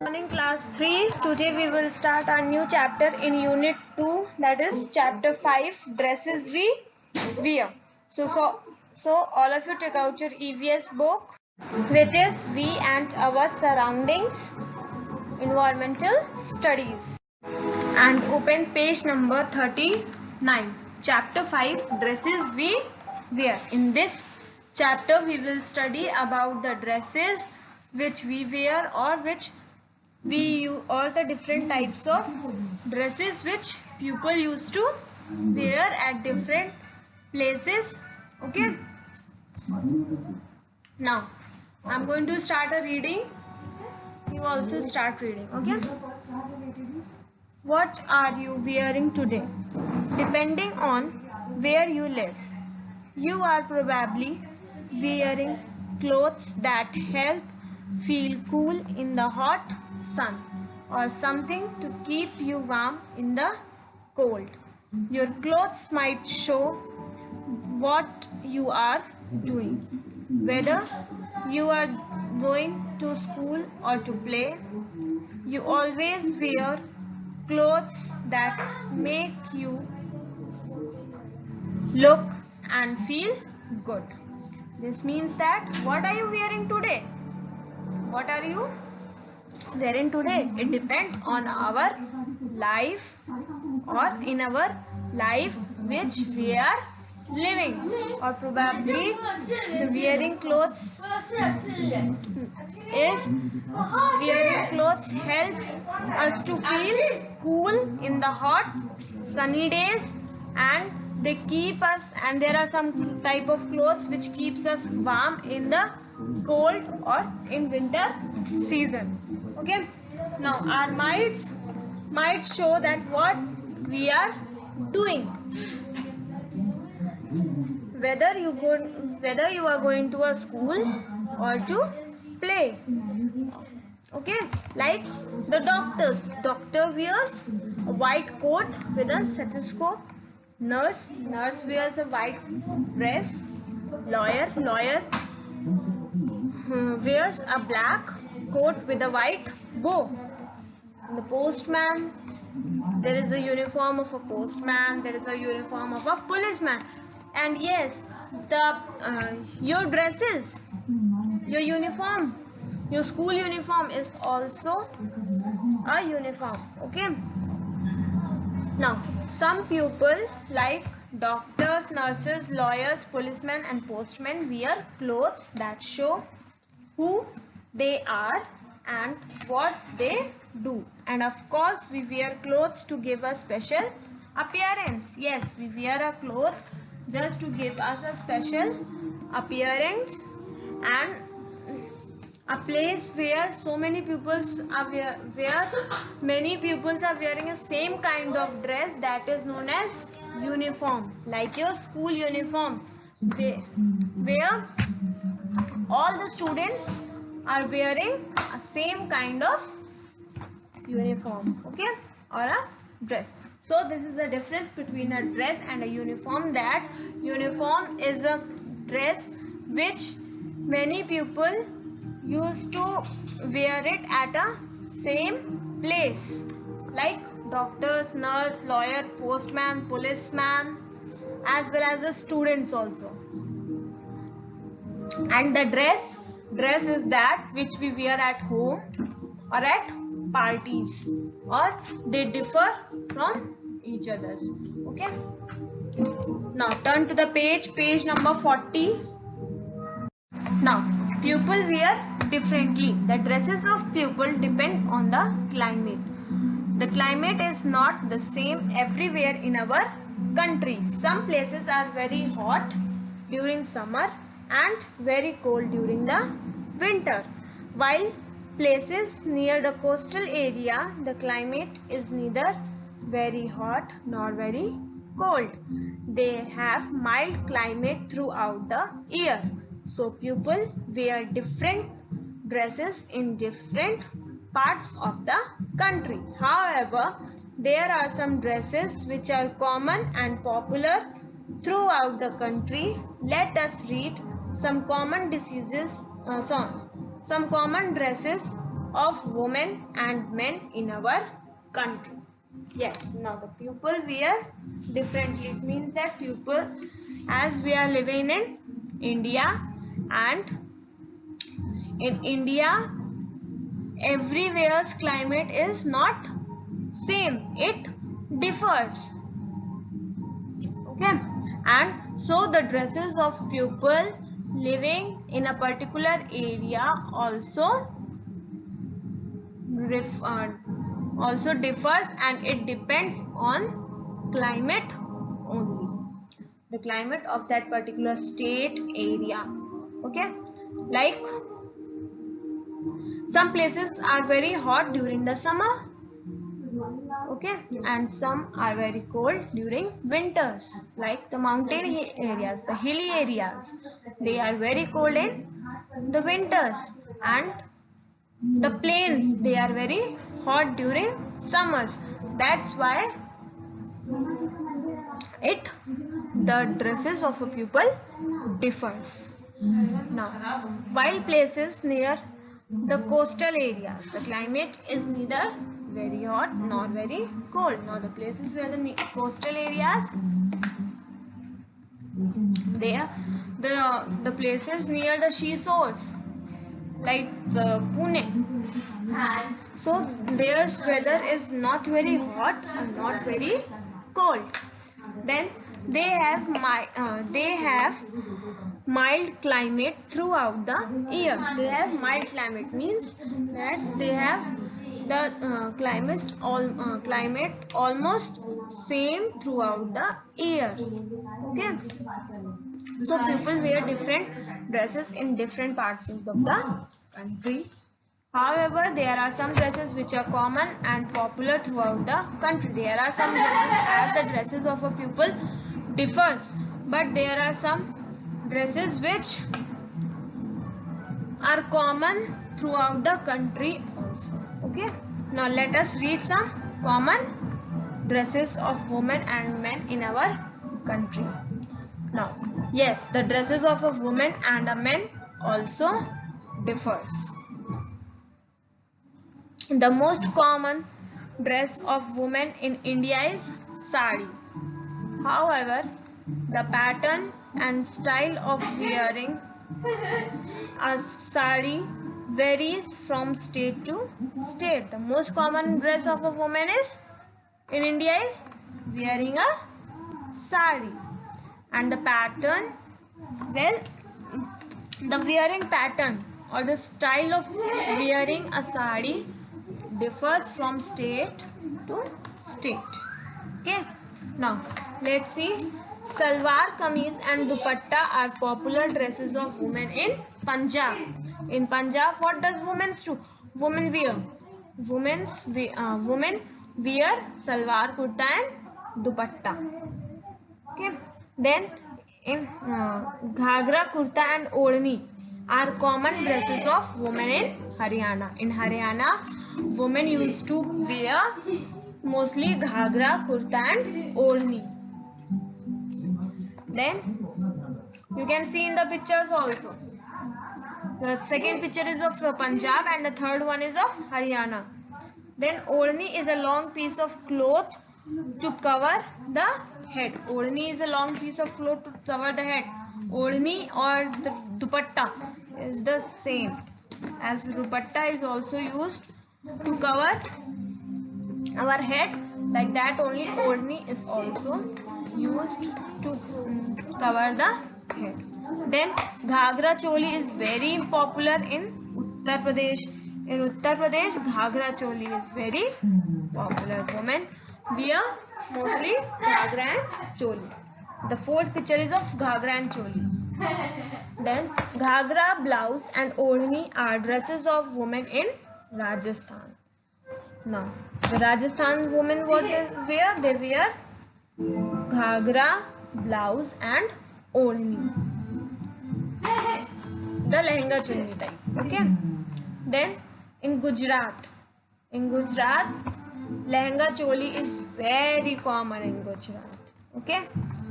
Morning class 3. Today we will start our new chapter in unit 2, that is chapter 5, dresses we wear. So all of you take out your EVS book, which is We and Our Surroundings, Environmental Studies, and open page number 39. Chapter 5, dresses we wear. In this chapter we will study about the dresses which we wear, or which we use, all the different types of dresses which people used to wear at different places. Okay, now I'm going to start a reading. You also start reading. Okay, what are you wearing today? Depending on where you live, you are probably wearing clothes that help feel cool in the hot sun, or something to keep you warm in the cold. Your clothes might show what you are doing, whether you are going to school or to play. You always wear clothes that make you look and feel good. This means that what are you wearing today? What are you wearing today? It depends on our life, or in our life which we are living, or probably the wearing clothes helps us to feel cool in the hot sunny days, and they keep us, and there are some type of clothes which keeps us warm in the cold or in winter season. Okay, now our might show that what we are doing, whether you are going to a school or to play. Okay, like the doctor wears a white coat with a stethoscope. Nurse wears a white dress. Lawyer wears a black coat with a white bow. The postman, there is a uniform of a postman, there is a uniform of a policeman. And yes, your dresses, your uniform, your school uniform is also a uniform. Okay, now some people like doctors, nurses, lawyers, policemen and postmen wear clothes that show who they are and what they do. And of course we wear clothes to give a special appearance. Yes, we wear a cloth just to give us a special appearance, and a place where so many pupils are where many pupils are wearing a same kind of dress, that is known as uniform. Like your school uniform, where all the students are wearing a same kind of uniform, okay, or a dress. So this is the difference between a dress and a uniform, that uniform is a dress which many people used to wear it at a same place, like doctors, nurse, lawyer, postman, policeman, as well as the students also. And the dress is that which we wear at home or at parties, or they differ from each other. Okay, now turn to the page number 40. Now pupil wear differently. The dresses of pupil depend on the climate. The climate is not the same everywhere in our country. Some places are very hot during summer and very cold during the winter, while places near the coastal area, the climate is neither very hot nor very cold. They have mild climate throughout the year. So people wear different dresses in different parts of the country. However, there are some dresses which are common and popular throughout the country. Let us read some common dresses of women and men in our country. Yes, now the people wear differently. It means that people, as we are living in India, and in India, everywhere's climate is not same. It differs. Okay, and so the dresses of people living in a particular area also differs, and it depends on climate only, the climate of that particular state area. Okay, like some places are very hot during the summer, okay, and some are very cold during winters, like the mountain areas, the hilly areas, they are very cold in the winters, and the plains, they are very hot during summers. That's why the dresses of a pupil differs. Now, while places near the coastal areas, the climate is neither very hot nor very cold. Now, the places where the coastal areas, there the places near the seashores, like Pune. So their weather is not very hot and not very cold. Then they have mild climate throughout the year. They have mild climate means that they have the climate almost same throughout the year. Okay. So people wear different dresses in different parts of the country. However, there are some dresses which are common and popular throughout the country. There are some dresses, as the dresses of a pupil differs, but there are some dresses which are common throughout the country also. Okay. Now let us read some common dresses of women and men in our country. Now, yes, the dresses of a woman and a man also differs. The most common dress of women in India is sari. However, the pattern and style of wearing a sari varies from state to state. The most common dress of a woman in India is wearing a sari. And the pattern, well, the wearing pattern or the style of wearing a sari differs from state to state. Okay, now let's see. Salwar kameez and dupatta are popular dresses of women in Punjab. In Punjab, what does women do? Women wear salwar kurta and dupatta. Okay. Then in ghagra kurta and odhni are common dresses of women in Haryana. In Haryana, women used to wear mostly ghagra kurta and odhni. Then you can see in the pictures also. The second picture is of Punjab and the third one is of Haryana. Then odhni is a long piece of cloth to cover the head. Odhni is a long piece of cloth to cover the head. Odhni or the dupatta is the same, as dupatta is also used to cover our head. Like that only odhni is also used to cover the head. Then ghagra choli is very popular in Uttar Pradesh. In Uttar Pradesh, ghagra choli is very popular. Women wear mostly ghagra and choli. The fourth picture is of ghagra and choli. Then ghagra, blouse and odhni are dresses of women in Rajasthan. Now, the Rajasthan women what they wear? They wear ghagra, blouse and odhni. The lehenga chunni type. Okay. Then in Gujarat, lehenga choli is very common in Gujarat. Okay.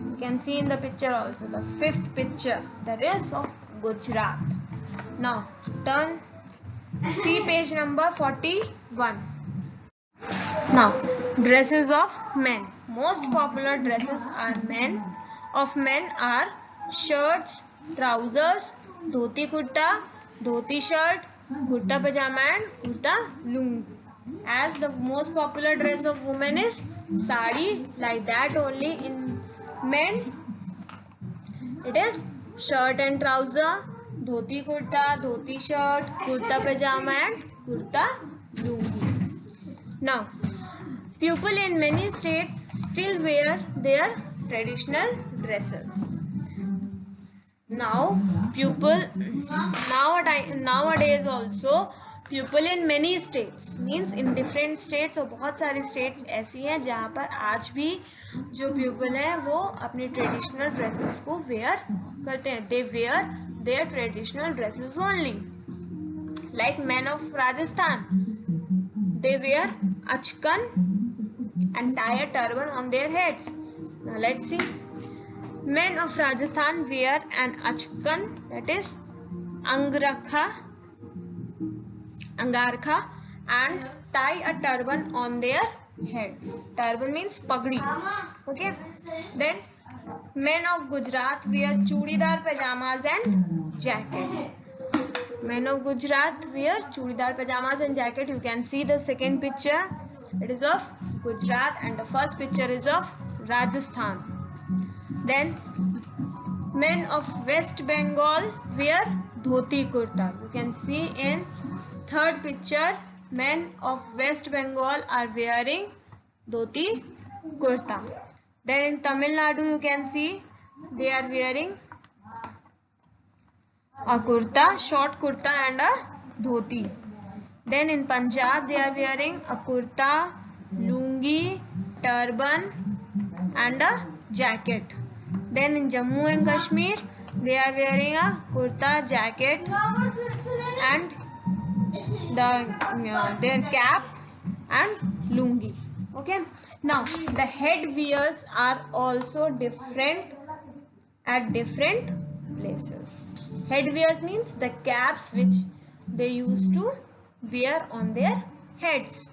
You can see in the picture also, the fifth picture, that is of Gujarat. Now turn See page number 41. Now, dresses of men. Most popular dresses of men are shirts, trousers, dhoti kurta, dhoti shirt, kurta pajama and kurta lungi. As the most popular dress of women is sari, like that only in men it is shirt and trouser, dhoti kurta, dhoti shirt, kurta pajama and kurta lungi. Now, people in many states still wear their traditional dresses. Nowadays also people in many states means in different states, और बहुत सारी states ऐसी हैं जहाँ पर आज भी जो people हैं वो अपने traditional dresses को wear करते हैं. They wear their traditional dresses only. Like men of Rajasthan, they wear achkan and tie a turban on their heads. Now let's see. Men of Rajasthan wear an achkan, that is angarkha, and tie a turban on their heads. Turban means pagdi. Okay. Then men of Gujarat wear chudidar pajamas and jacket. Men of Gujarat wear chudidar pajamas and jacket. You can see the second picture. It is of Gujarat and the first picture is of Rajasthan. Then men of West Bengal wear dhoti kurta. You can see in third picture men of West Bengal are wearing dhoti kurta. Then in Tamil Nadu you can see they are wearing a kurta, short kurta and a dhoti. Then in Punjab they are wearing a kurta, lungi, turban and a jacket. Then in Jammu and Kashmir they are wearing a kurta, jacket and their cap and lungi. Okay. Now the head wears are also different at different places. Head wears means the caps which they used to wear on their heads.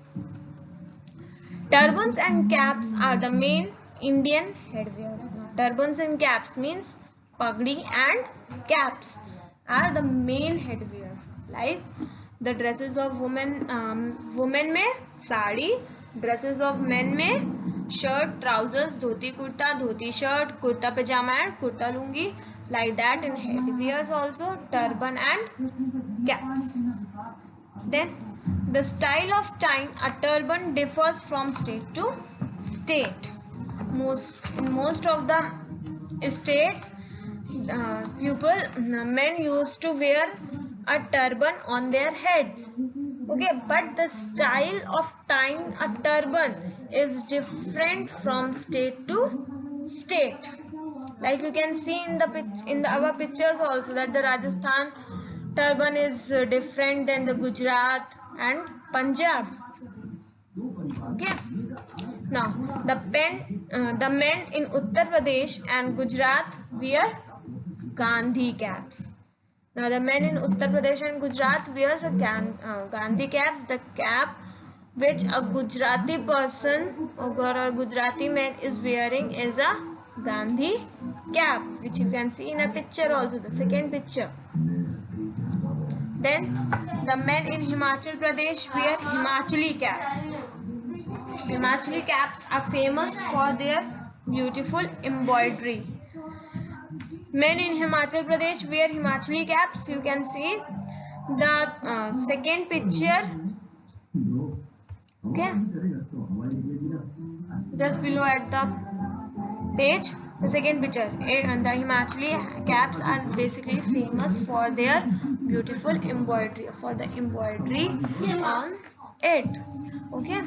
Turbans and caps are the main Indian headwears. Now, turbans and caps means pagdi and caps are the main headwears. Like the dresses of women में sari, dresses of men में shirt, trousers, dhoti kurta, dhoti shirt, kurta pajama and kurta lungi. Like that in headwears also turban and caps. Then the style of tying a turban differs from state to state. In most of the states, men used to wear a turban on their heads. Okay, but the style of tying a turban is different from state to state. Like you can see in our pictures also that the Rajasthan turban is different than the Gujarat and Punjab. Okay. Now the men in Uttar Pradesh and Gujarat wear Gandhi caps. Now the men in Uttar Pradesh and Gujarat wears a Gandhi cap, the cap which a Gujarati person or a Gujarati man is wearing is a Gandhi cap, which you can see in a picture also, the second picture. Then the men in Himachal Pradesh wear Himachali caps. Himachali caps are famous for their beautiful embroidery. Men in Himachal Pradesh wear Himachali caps. You can see the second picture. Okay, just below at the page, the second picture. And the Himachali caps are basically famous for their beautiful embroidery, on it. Okay.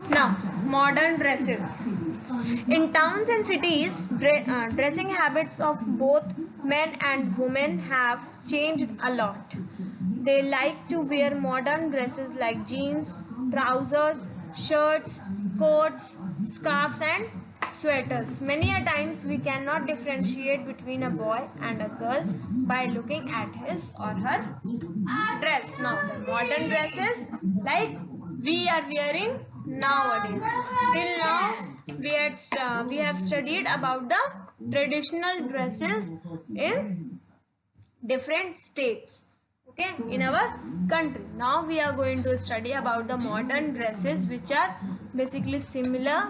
Now modern dresses. In towns and cities, dressing habits of both men and women have changed a lot. They like to wear modern dresses like jeans, trousers, shirts, coats, scarves and sweaters. Many a times we cannot differentiate between a boy and a girl by looking at his or her dress. Now the modern dresses like we are wearing nowadays. Till now we have studied about the traditional dresses in different states, okay, in our country. Now we are going to study about the modern dresses which are basically similar,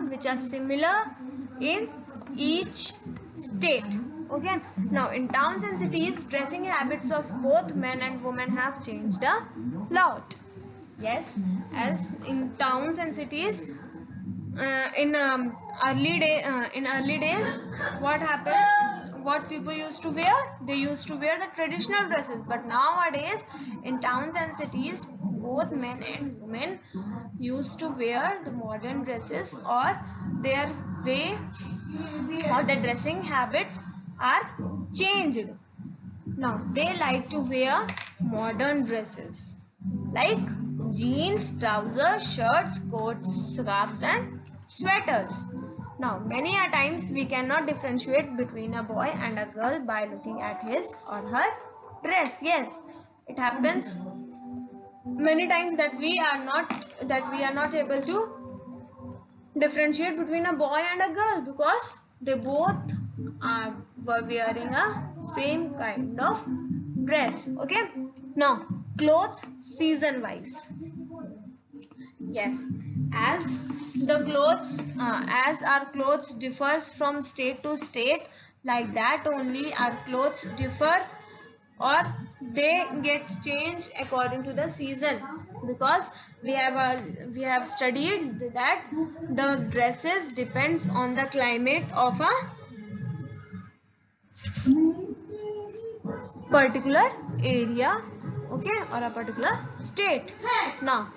in each state. Okay, now in towns and cities, dressing habits of both men and women have changed a lot. Yes, as in towns and cities, in early days, what happened, what people used to wear, they used to wear the traditional dresses. But nowadays in towns and cities, both men and women used to wear the modern dresses, or their way or the dressing habits are changed. Now they like to wear modern dresses like jeans, trousers, shirts, coats, scarves and sweaters. Now many a times we cannot differentiate between a boy and a girl by looking at his or her dress. Yes, it happens many times that we are not able to differentiate between a boy and a girl because they both were wearing a same kind of dress. Okay, now clothes season wise. Yes, as our clothes differs from state to state, like that only our clothes differ, or they gets changed according to the season, because we have studied that the dresses depends on the climate of a particular area, okay, or a particular state. Now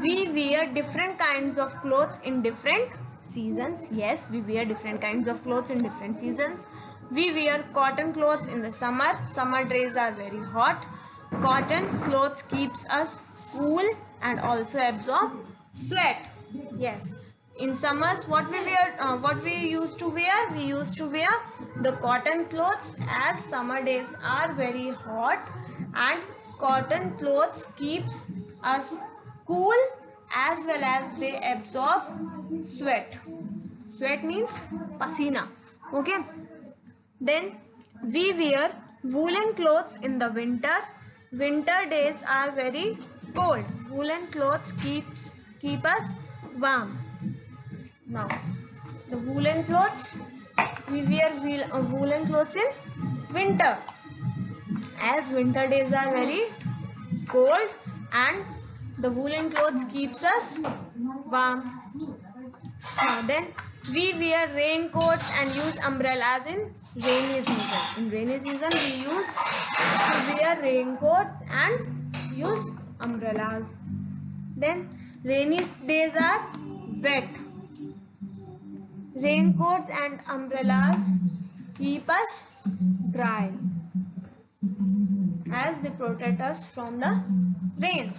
we wear different kinds of clothes in different seasons. Yes, we wear different kinds of clothes in different seasons. We wear cotton clothes in the summer days are very hot. Cotton clothes keeps us cool and also absorb sweat. Yes, in summers what we used to wear, we used to wear the cotton clothes, as summer days are very hot and cotton clothes keeps us cool as well as they absorb sweat. Sweat means pasina. Okay, then we wear woolen clothes in the winter. Winter days are very cold. Woolen clothes keep us warm. Now the woolen clothes, we wear woolen clothes in winter, as winter days are very cold and the woolen clothes keeps us warm. Then we wear raincoats and use umbrellas in rainy season. In rainy season we use to wear raincoats and use umbrellas. Then rainy days are wet. Raincoats and umbrellas keep us dry, as they protect us from the rain,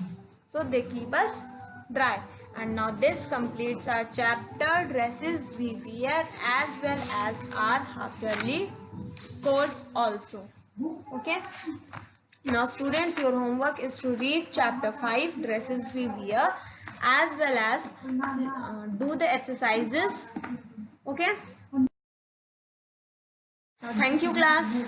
so they keep us dry. And now this completes our chapter dresses we wear, as well as our half yearly course also. Okay, now students, your homework is to read chapter 5 dresses we wear, as well as do the exercises. Okay, now thank you class.